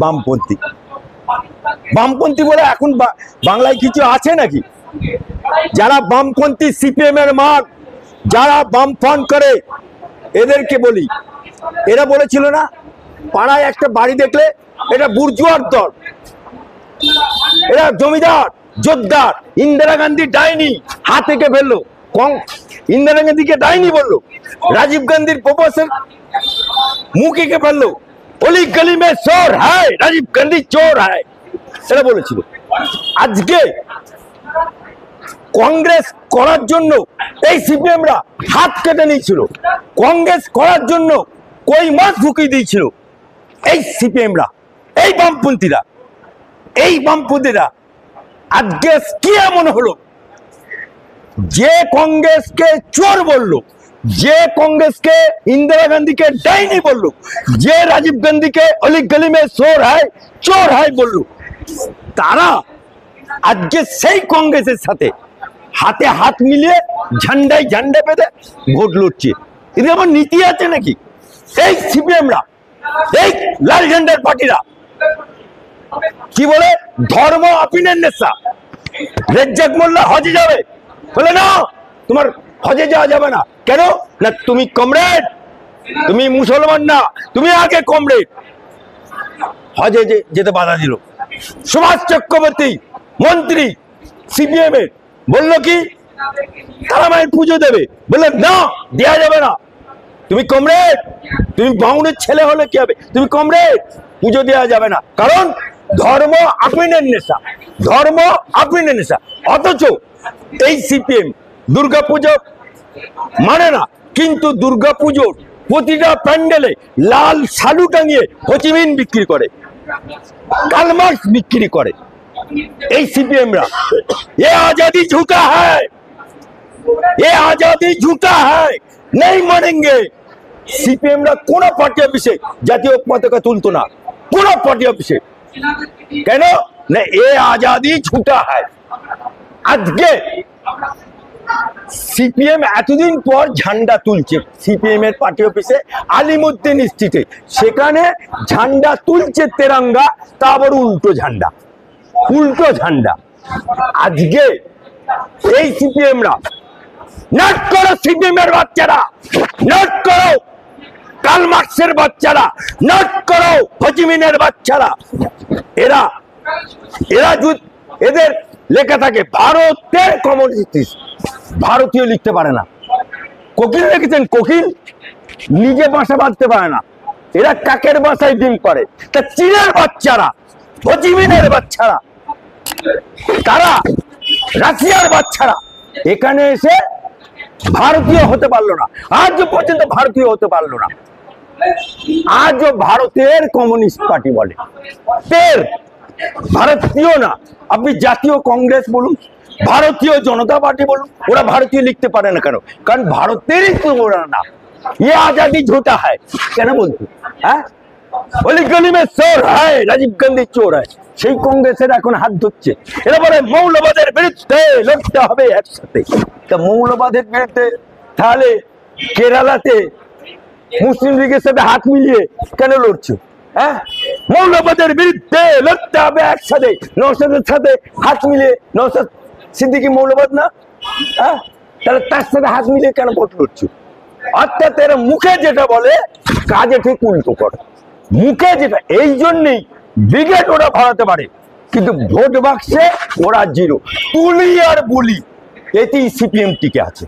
বামপন্থী। বামপন্থী বলে এখন বাংলায় কিছু আছে নাকি? যারা বামপন্থী সিপিএম এর মান, যারা বাম ফান্ড করে, এদেরকে বলি, এরা বলেছিল না পাড়ায় একটা বাড়ি দেখলে এটা বুর্জুয়ার দল, এরা জমিদার জোরদার। ইন্দিরা গান্ধী ডাইনি, হাত থেকে ফেললো। ইন্দিরা গান্ধীকে ডাইনি বললো, রাজীব গান্ধীর প্রপোজাল মুখ এঁকে ফেললো। অলি গলি মে চোর হ্যায়, রাজীব গান্ধী চোর হ্যায়, এটা বলেছিল। আজকে কংগ্রেস করার জন্য এই সিপিএমরা হাত কেটে নিয়েছিল, কংগ্রেস করার জন্য কই মাছ ঢুকিয়ে দিয়েছিল এই সিপিএমরা, এই বামপন্থীরা। এই বামপন্থীরা আজকে কি এমন হলো যে কংগ্রেসকে চোর বললো, যে কংগ্রেসকে ইন্দিরা গান্ধীকে ডাইনি বললো, যে রাজীব গান্ধীকে অলি গলি মে চোর হায় বললো, তারা আজকে সেই কংগ্রেসের সাথে হাতে হাত মিলিয়ে ঝান্ডায় ঝান্ডা বেঁধে ভোট লড়ছে। এদের আবার নীতি আছে নাকি? এই সিপিএমরা, এই লাল ঝান্ডার পার্টিরা কি বলে, ধর্ম আপিনের নেশা। রেজ্জাক মোল্লা হজে যাবে, বলে না তোমার হজে যাওয়া যাবে না। কেন না? তুমি কমরেড, তুমি মুসলমান না, তুমি আগে কমরেড। হজে যেতে বাধা দিল। সুভাষ চক্রবর্তী মন্ত্রী সিপিএম এর বললো কি তারা মায়ের পুজো দেবে, বললে না দেওয়া যাবে না। তুমি কমরেড, তুমি বাউনের ছেলে হলে কি হবে, তুমি কমরেড, পুজো দেওয়া যাবে না। কারণ ধর্ম আপিনের নেশা, ধর্ম আপিনের নেশা। অথচ এই সিপিএম দুর্গাপুজো মানে না, কিন্তু দুর্গাপুজোর প্রতিটা প্যান্ডেলে লাল শালু টাঙিয়ে হচিমিন বিক্রি করে, কালমার্ক্স বিক্রি করে এই সিপিএমরা। ये आजादी झूठा है, ये आजादी झूठा है, नहीं मानेंगे। সিপিএমরা কোন পার্টি অফিসে জাতীয় পতাকা তুলতো না, কোন পার্টি অফিসে। কেন না? এ আজাদি ঝুটা হয়। আজকে সিপিএম এতদিন পর ঝান্ডা তুলছে সিপিএম এর পার্টি অফিসে আলিমুদ্দিন স্ট্রিটে, সেখানে ঝান্ডা তুলছে তেরঙ্গা, তা আবার উল্টো ঝান্ডা, উল্টো ঝান্ডা। আজকে এই সিপিএমরা নট করো, সিপিএম এর বাচ্চারা নট করো, কার্ল মার্কসের বাচ্চারা নট করো, হোচিমিনের বাচ্চারা। এরা এরা এদের লেখা থাকে ভারতের কমিউনিস্ট, ভারতীয় লিখতে পারে না। কোকিল লিখেছেন, কোকিল নিজে বাসা বাঁধতে পারে না, এরা কাকের বাসায় ডিম করে। তা চীনের বাচ্চারা, হোচিমিনের বাচ্চারা, তারা রাশিয়ার বাচ্চারা এখানে এসে ভারতীয় হতে পারলো না, আজ পর্যন্ত ভারতীয় হতে পারলো না। আজও ভারতের কমিউনিস্ট পার্টি বলে, ভারতীয় না। আপনি জাতীয় কংগ্রেস বলুন, ভারতীয় জনতা পার্টি বলুন, ওরা ভারতীয় লিখতে পারে না। কেন? কারণ ভারতেরই তো ওরা না। ये आजादी झूठा है কেন বলতো? হ্যাঁ, অলি গলি মে চোর হয়, রাজীব গান্ধী চোর হয়। সেই কংগ্রেসের এখন হাত ধরছে। এরা বলে মৌলবাদের বিরুদ্ধে লড়তে হবে একসাথে। তা মৌলবাদের বিরুদ্ধে তাহলে কেরালাতে মুসলিম লীগের সাথে হাত মিলিয়ে কেন লড়ছে? হ্যাঁ, মৌলবাদের বিরুদ্ধে লড়তে হবে একসাথে। নওশাদের সাথে হাত মিলিয়ে, নওশাদ সিদ্দিকী মৌলবাদ না? হ্যাঁ, তাহলে তার সাথে হাত মিলিয়ে কেন ভোট লড়ছে? অর্থাৎ এরা মুখে যেটা বলে কাজে ঠিক উল্টো করে। মুখে যেটা, এই জন্যই ব্রিগেড ওরা ভাড়াতে পারে, কিন্তু ভোট বাক্সে ওরা জিরো। তুলি আর বুলি, এতেই সিপিএম টিকে আছে।